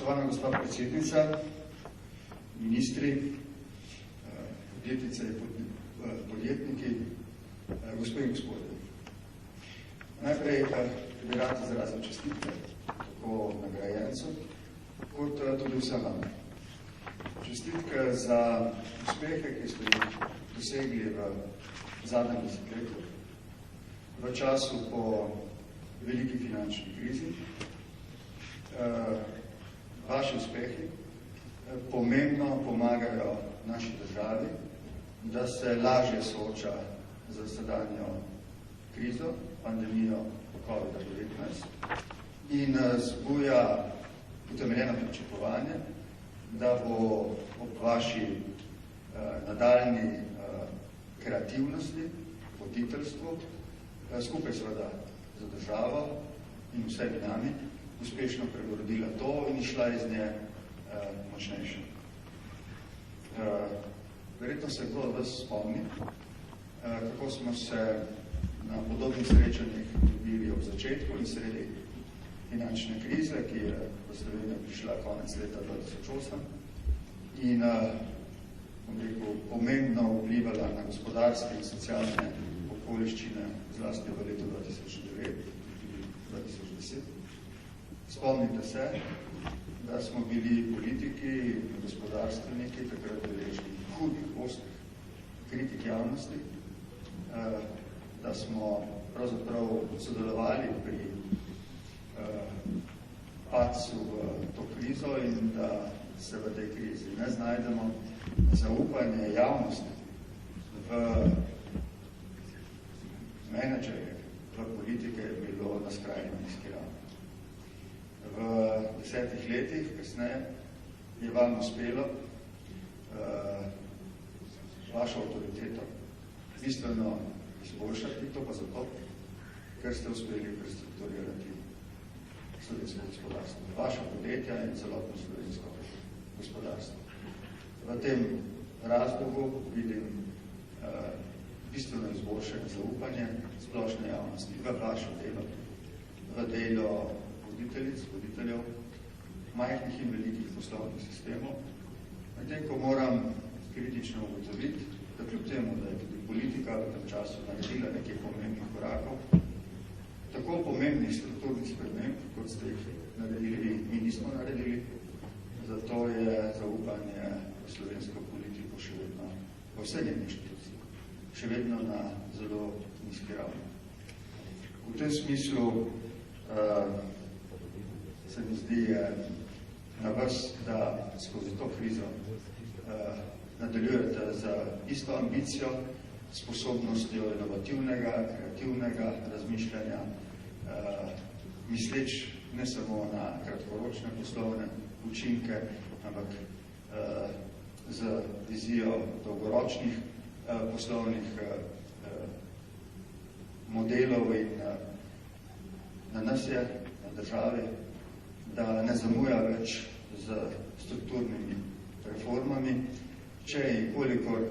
Spoštovana gospa predsednica, ministri, podjetnice, podjetniki, gospe in gospodje. Najprej bi rad izrazil čestitke tako nagrajencu, kot tudi vsem vam. Čestitke za uspehe, ki ste jih dosegli v zadnjem desetletju, v času po veliki finančni krizi. Vaši uspehi pomembno pomagajo naši državi, da se lažje sooča z sedanjo krizo, pandemijo COVID-19 in zbuja utemeljeno pričakovanje, da bo ob vaši nadaljni kreativnosti, voditeljstvu, skupaj seveda za državo in vsemi nami, uspešno prebrodila to in išla iz nje močnejša. Verjetno se kdo od vas spomni, kako smo se na podobnih srečanjih dobili ob začetku in sredi finančne krize, ki je v Slovenijo prišla konec leta 2008 in pomembno vplivala na gospodarske in socialne okoliščine, zlasti v letu 2009-2010. Spomnite se, da smo bili politiki in gospodarstveniki takrat deležni hudih, ostrih kritik javnosti, da smo pravzaprav sodelovali pri padcu v to krizo in da se v tej krizi ne znajdemo. Zaupanje javnosti v menedžerje, v politike je bilo na skrajni nizki ravni. V 10 letih kasneje je vam uspelo vašo avtoriteto bistveno izboljšati, to pa zato, ker ste uspeli prestrukturirati slovensko gospodarstvo, vaša podjetja in celotno slovensko gospodarstvo. V tem razlogu vidim bistveno izboljšanje zaupanje splošne javnosti v vaše delo, v delo voditeljev, majhnih in velikih poslovnih sistemov. Medtem ko moram kritično ugotoviti, da kljub temu, da je tudi politika v tem času naredila nekaj pomembnih korakov, tako pomembnih strukturnih sprememb, kot ste jih naredili vi, mi nismo naredili, zato je zaupanje v slovensko politiko še vedno, v vse njene inštitucije, še vedno na zelo nizki ravni. V tem smislu se mi zdi na vas, da skozi to krizo nadaljujete z isto ambicijo, sposobnostjo inovativnega, kreativnega razmišljanja, misleč ne samo na kratkoročne poslovne učinke, ampak z vizijo dolgoročnih poslovnih modelov in na nas je, na državi, da ne zamuja več z strukturnimi reformami. Če in kolikor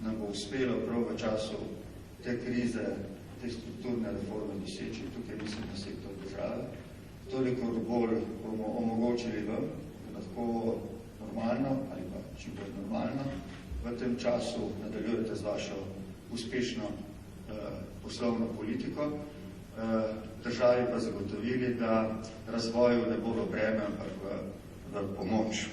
nam bo uspelo prav v času te krize, te strukturne reforme doseči, tukaj mislim na sektor države, toliko bolj bomo omogočili vam, da lahko normalno ali pa čim bolj normalno v tem času nadaljujete z vašo uspešno poslovno politiko, državi pa zagotovili, da razvoju ne bo v breme, ampak v pomoč.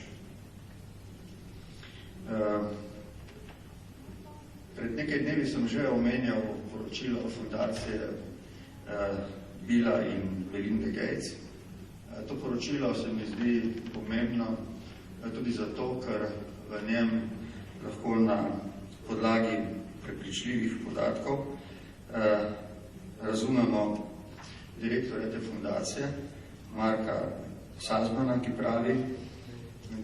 Pred nekaj dnevi sem že omenjal poročilo fundacije Billa in Melinda Gates. To poročilo se mi zdi pomembno tudi zato, ker v njem lahko na podlagi prepričljivih podatkov razumemo direktorja te fundacije, Marka Salzmana, ki pravi,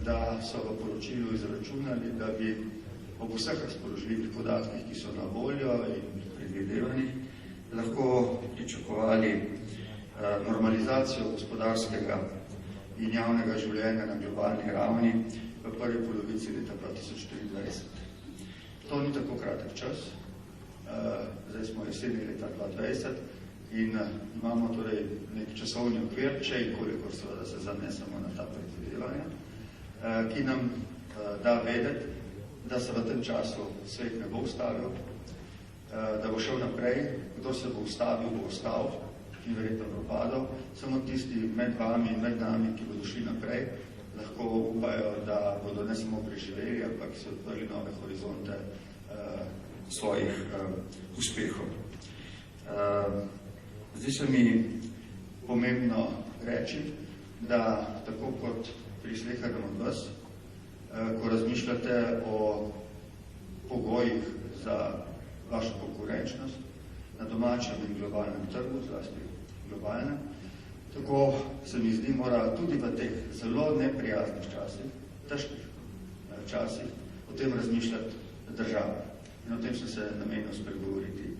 da so v poročilu izračunali, da bi ob vseh razpoložljivih podatkih, ki so na voljo in predvidevanih, lahko pričakovali normalizacijo gospodarskega in javnega življenja na globalni ravni v prvi polovici leta 2024. To ni tako kratek čas, zdaj smo jeseni leta 2020 in imamo torej nek časovni okvir, če in kolikor seveda se zanesemo na ta predvidevanja. ki nam da vedeti, da se v tem času svet ne bo ustavil, da bo šel naprej, kdo se bo ustavil, bo ostal in verjetno propadal. Samo tisti med vami in med nami, ki bodo šli naprej, lahko upajo, da bodo ne samo preživeli, ampak se odprli nove horizonte svojih uspehov. Zdi se mi pomembno reči, da tako kot pri slehernem od vas, ko razmišljate o pogojih za vašo konkurenčnost na domačem in globalnem trgu, zlasti globalnem, tako se mi zdi, mora tudi v teh zelo neprijaznih časih, težkih časih, o tem razmišljati država. In o tem sem se namenil spregovoriti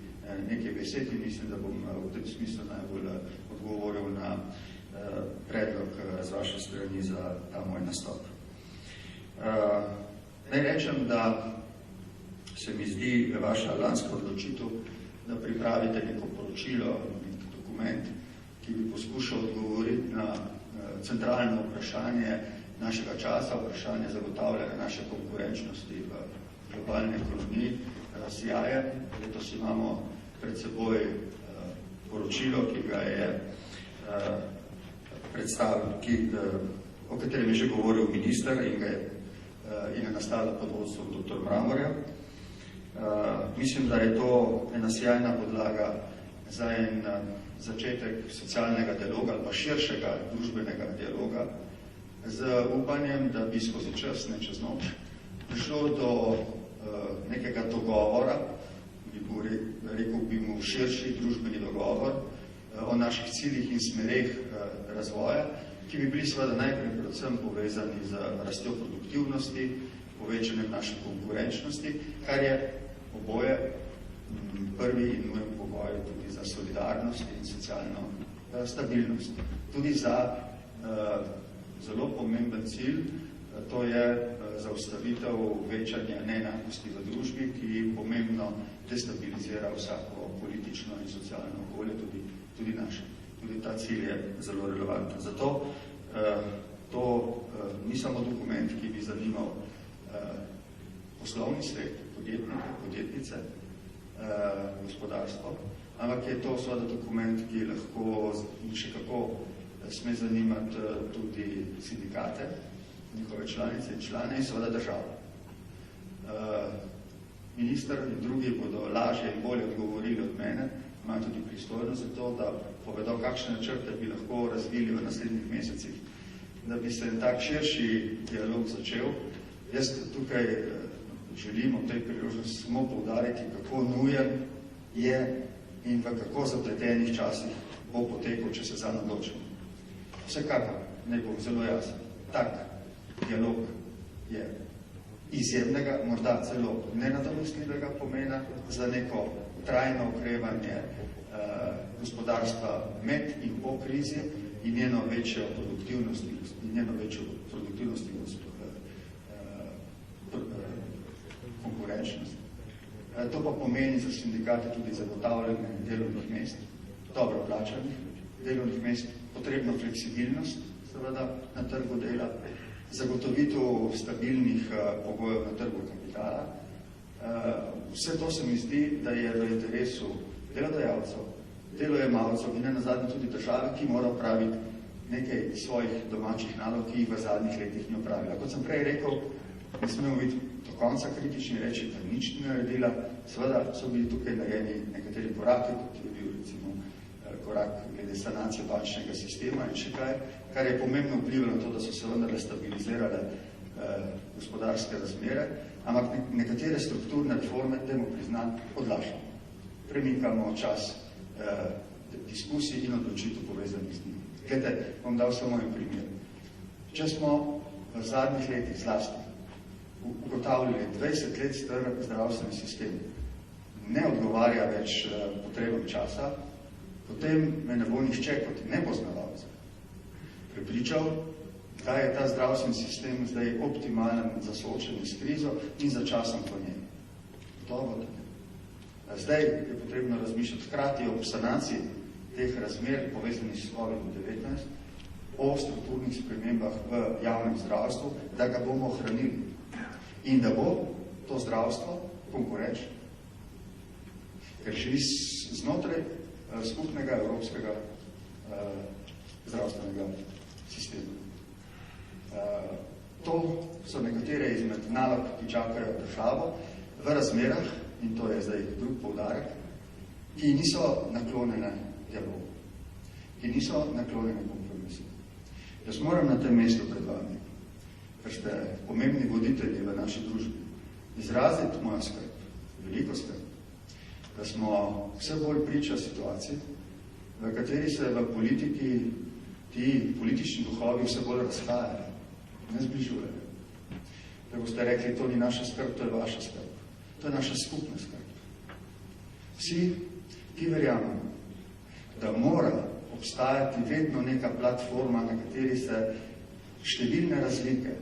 nekaj besed in mislim, da bom v tem smislu najbolj odgovoril na predlog z vaše strani za ta moj nastop. Naj rečem, da se mi zdi vaša lanska odločitev, da pripravite neko poročilo, nek dokument, ki bi poskušal odgovoriti na centralno vprašanje našega časa, vprašanje zagotavljanja naše konkurenčnosti v globalni ekonomiji, razsijaje. Letos imamo pred seboj poročilo, ki ga je predstavil, o katerem je že govoril minister in je nastalo pod vodstvom dr. Mramorja. Mislim, da je to ena sjajna podlaga za en začetek socialnega dialoga ali pa širšega družbenega dialoga z upanjem, da bi skozi čas, ne čez noč, prišlo do nekega dogovora, rekel bi mu širši družbeni dogovor o naših ciljih in smereh razvoja, ki bi bili seveda najprej predvsem povezani z rastjo produktivnosti, povečanjem naše konkurenčnosti, kar je oboje prvi in nujen pogoj tudi za solidarnost in socialno stabilnost. Tudi za zelo pomemben cilj, to je zaustavitev večanja neenakosti v družbi, ki pomembno destabilizira vsako politično in socialno okolje, tudi naše. Tudi ta cilj je zelo relevanten. Zato to ni samo dokument, ki bi zanimal poslovni svet, podjetnike, podjetnice, gospodarstvo, ampak je to seveda dokument, ki lahko in še kako sme zanimati tudi sindikate, njihove članice in člane in seveda državo. Minister in drugi bodo lažje in bolje odgovorili od mene, imajo tudi pristojnost za to, da povedo, kakšne načrte bi lahko razvili v naslednjih mesecih, da bi se tak širši dialog začel. Jaz tukaj želim v tej priložnosti samo poudariti, kako nujen je in v kako zapletenih časih bo potekal, če se zanj odločimo. Vsekakor, naj bo zelo jasen, tak dialog je izjemnega, morda celo nenadomestljivega pomena za neko trajno okrevanje gospodarstva med in po krizi in njeno večjo produktivnost in konkurenčnost. To pa pomeni za sindikate tudi zagotavljanje delovnih mest, dobro plačanih delovnih mest, potrebno fleksibilnost seveda na trgu dela, zagotovitev stabilnih pogojev na trgu kapitala. Vse to se mi zdi, da je v interesu delodajalcev, delojemalcev in nenazadnje tudi države, ki mora opraviti nekaj svojih domačih nalog, ki jih v zadnjih letih ni opravila. Kot sem prej rekel, ne smemo biti do konca kritični reči, da nič ni naredila. Seveda so bili tukaj narejeni nekateri koraki, kot je bil recimo korak glede sanacije bančnega sistema in še kaj, kar je pomembno vplivalo na to, da so se vendarle stabilizirale gospodarske razmere, ampak nekatere strukturne reforme temu priznam odlašamo. Premikamo čas diskusij in odločitev povezanih z njim. Glede, bom dal samo en primer. Če smo v zadnjih letih zlasti ugotavljali 20 let star zdravstveni sistem, ne odgovarja več potrebam časa, potem me ne bo nihče kot nepoznavalce prepričal, da je ta zdravstveni sistem zdaj optimalen za soočenje s krizo in za časom po njej. Gotovo, da ne. Zdaj je potrebno razmišljati hkrati o sanaciji teh razmer povezanih s COVID-19, o strukturnih spremembah v javnem zdravstvu, da ga bomo ohranili in da bo to zdravstvo konkurenčno, ker živi znotraj skupnega evropskega zdravstvenega sistema. To so nekatere izmed nalog, ki čakajo državo v razmerah, in to je zdaj drug poudarek, ki niso naklonjene dialogu, ki niso naklonjene kompromisu. Jaz moram na tem mestu pred vami, ker ste pomembni voditelji v naši družbi, izraziti mojo skrb, veliko skrb, da smo vse bolj priča situaciji, v kateri se v politiki ti politični duhovi vse bolj razhajajo, ne zbližujejo. Da boste rekli, to ni naša skrb, to je vaša skrb. To je naša skupna skrb. Vsi, ki verjamemo, da mora obstajati vedno neka platforma, na kateri se številne razlike,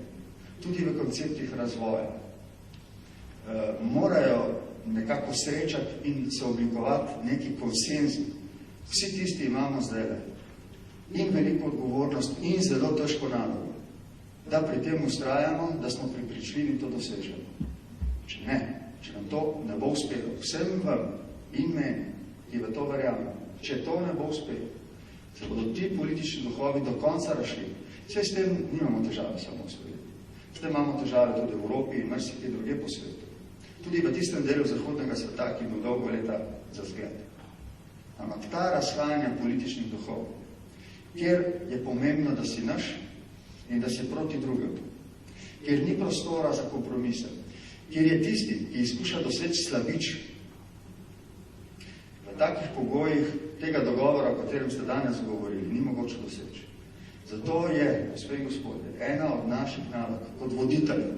tudi v konceptih razvoja, morajo nekako srečati in se oblikovati neki konsenzi. Vsi tisti imamo zdaj in veliko odgovornost in zelo težko nalogo, da pri tem ustrajamo, da smo prepričljivi to dosežemo. Če ne, če nam to ne bo uspelo, vsem vam in meni, ki v to verjamemo, če to ne bo uspelo, se bodo ti politični duhovi do konca rašli. Vse s tem nimamo težave samo v svetu. S tem imamo težave tudi v Evropi in marsikje druge po svetu. Tudi v tistem delu zahodnega sveta, ki bo dolgo leta za zgled. Ampak ta razhajanja političnih duhov, kjer je pomembno, da si naš in da si proti drugemu, kjer ni prostora za kompromise, kjer je tisti, ki izkuša doseči slabič, v takih pogojih tega dogovora, o katerem ste danes govorili, ni mogoče doseči. Zato je, gospe in gospodje, ena od naših nalog kot voditeljev,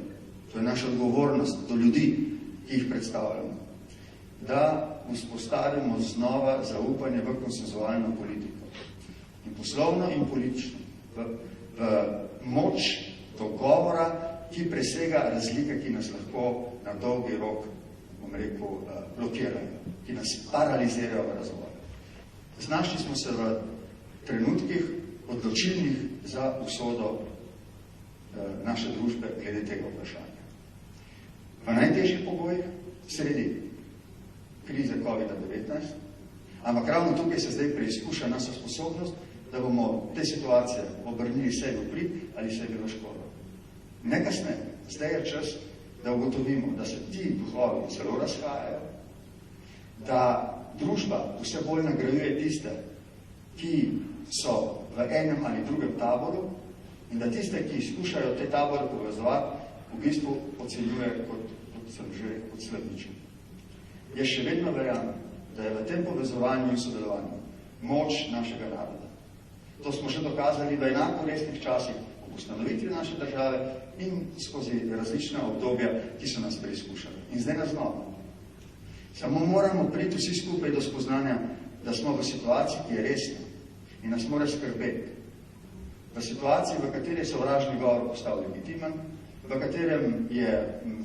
to je naša odgovornost do ljudi, ki jih predstavljamo, da vzpostavimo znova zaupanje v konsenzualno politiko. In poslovno in politično. V moč dogovora, ki presega razlike, ki nas lahko na dolgi rok, bom rekel, blokirajo, ki nas paralizirajo v razvoju. Znašli smo se v trenutkih odločilnih za usodo naše družbe glede tega vprašanja. V najtežjih pogojih, sredi krize COVID-19, ampak ravno tukaj se zdaj preizkuša naša sposobnost, da bomo te situacije obrnili sebi v prid ali sebi v škodo. Ne kasneje, zdaj je čas, da ugotovimo, da se ti duhovi zelo razhajajo, da družba vse bolj nagrajuje tiste, ki so v enem ali drugem taboru in da tiste, ki skušajo te tabore povezovati, v bistvu ocenjuje kot sem že kot slabičen. Jaz še vedno verjamem, da je v tem povezovanju in sodelovanju moč našega naroda. To smo že dokazali v enako resnih časih ob ustanovitvi naše države in skozi različna obdobja, ki so nas preizkušali. In zdaj nas znova. Samo moramo priti vsi skupaj do spoznanja, da smo v situaciji, ki je resna in nas mora skrbeti. V situaciji, v kateri je sovražni govor postal legitimen, v katerem je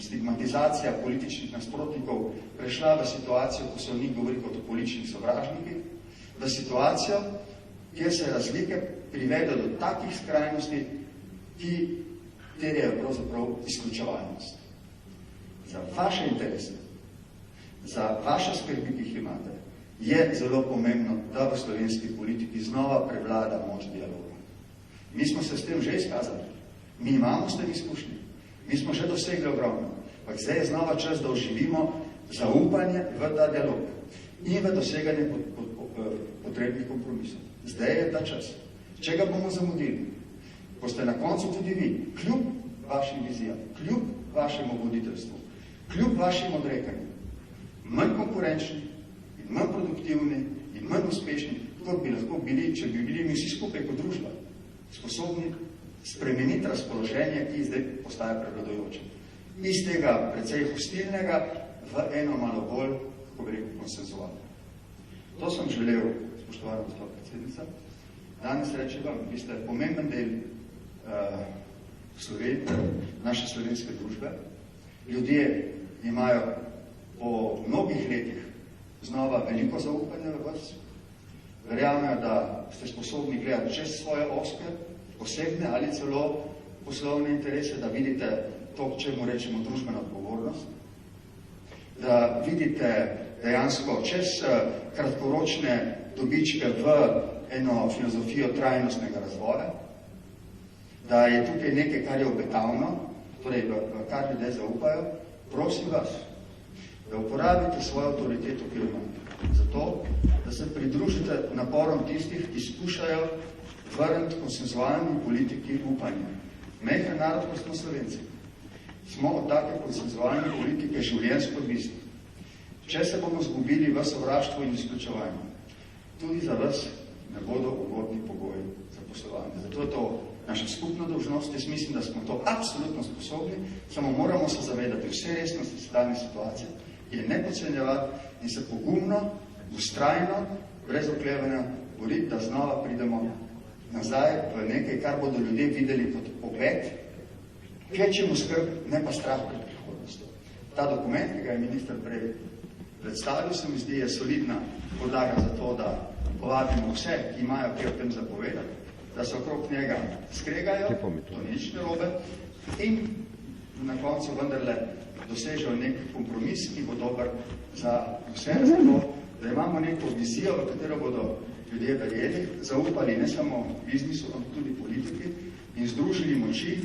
stigmatizacija političnih nasprotnikov prešla v situacijo, ko se o njih govori kot o političnih sovražnikih, v situacijo, kjer se razlike privede do takih skrajnosti, ki terjajo pravzaprav izključevalnost. Za vaše interese, za vaše skrbi, ki jih imate, je zelo pomembno, da v slovenski politiki znova prevlada moč dialoga. Mi smo se s tem že izkazali. Mi imamo s tem izkušnje. Mi smo že dosegli ogromno. Ampak zdaj je znova čas, da oživimo zaupanje v ta dialog in v doseganje potrebnih kompromisov. Zdaj je ta čas. Če ga bomo zamudili, boste na koncu tudi vi, kljub vašim vizijam, kljub vašemu voditeljstvu, kljub vašim odrekanjem, manj konkurenčni in manj produktivni in manj uspešni, kot bi lahko bili, če bi bili mi vsi skupaj kot družba sposobni spremeniti razpoloženje, ki zdaj postaja prevladujoče. Iz tega precej hostilnega v eno malo bolj, kako bi rekel, konsenzualno. To sem želel, spoštovana gospa predsednica, danes reči vam, vi ste pomemben del naše slovenske družbe. Ljudje imajo po mnogih letih znova veliko zaupanja v vas. Verjamejo, da ste sposobni gledati čez svoje oske osebne ali celo poslovne interese, da vidite to, čemu rečemo družbena odgovornost, da vidite dejansko čez kratkoročne dobičke v eno filozofijo trajnostnega razvoja, da je tukaj nekaj, kar je obetavno, torej v kar ljudje zaupajo. Prosim vas, da uporabite svojo avtoriteto, ki jo imate, zato, da se pridružite naporom tistih, ki skušajo vrniti konsenzualni politiki upanja. Mehko narod, kot smo Slovenci, smo od take konsenzualne politike življenjsko odvisni. Če se bomo zgubili v sovraštvu in izključevanju, tudi za vas ne bodo ugodni pogoji za poslovanje. Zato je to naša skupna dolžnost. Jaz mislim, da smo to absolutno sposobni, samo moramo se zavedati vse resnosti sedanje situacije, je ne podcenjevati in se pogumno, vztrajno, brez oklevanja boriti, da znova pridemo nazaj v nekaj, kar bodo ljudje videli kot pogled, kvečjemu skrb, ne pa strah pred prihodnostjo. Ta dokument, ki ga je minister prej predstavil, se mi zdi, je solidna podlaga za to, da povabimo vse, ki imajo kaj o tem zapovedati, da se okrog njega skregajo, to ni nič narobe, in na koncu vendarle dosežejo nek kompromis, ki bo dober za vse, zato, da imamo neko vizijo, v katero bodo ljudje verjeli, zaupali ne samo biznisu, ampak tudi politiki in združili moči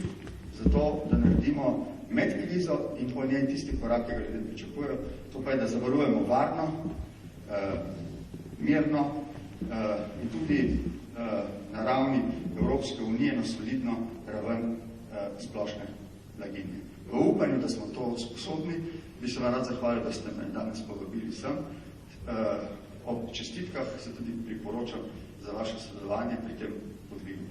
za to, da naredimo med krizo in po njej tisti korak, ki ga ljudje pričakujejo. To pa je, da zavarujemo varno, mirno in tudi na ravni Evropske unije na solidno raven splošne blaginje. V upanju, da smo to sposobni, bi se vam rad zahvalil, da ste me danes povabili sem. Ob čestitkah se tudi priporočam za vaše sodelovanje pri tem podvigu.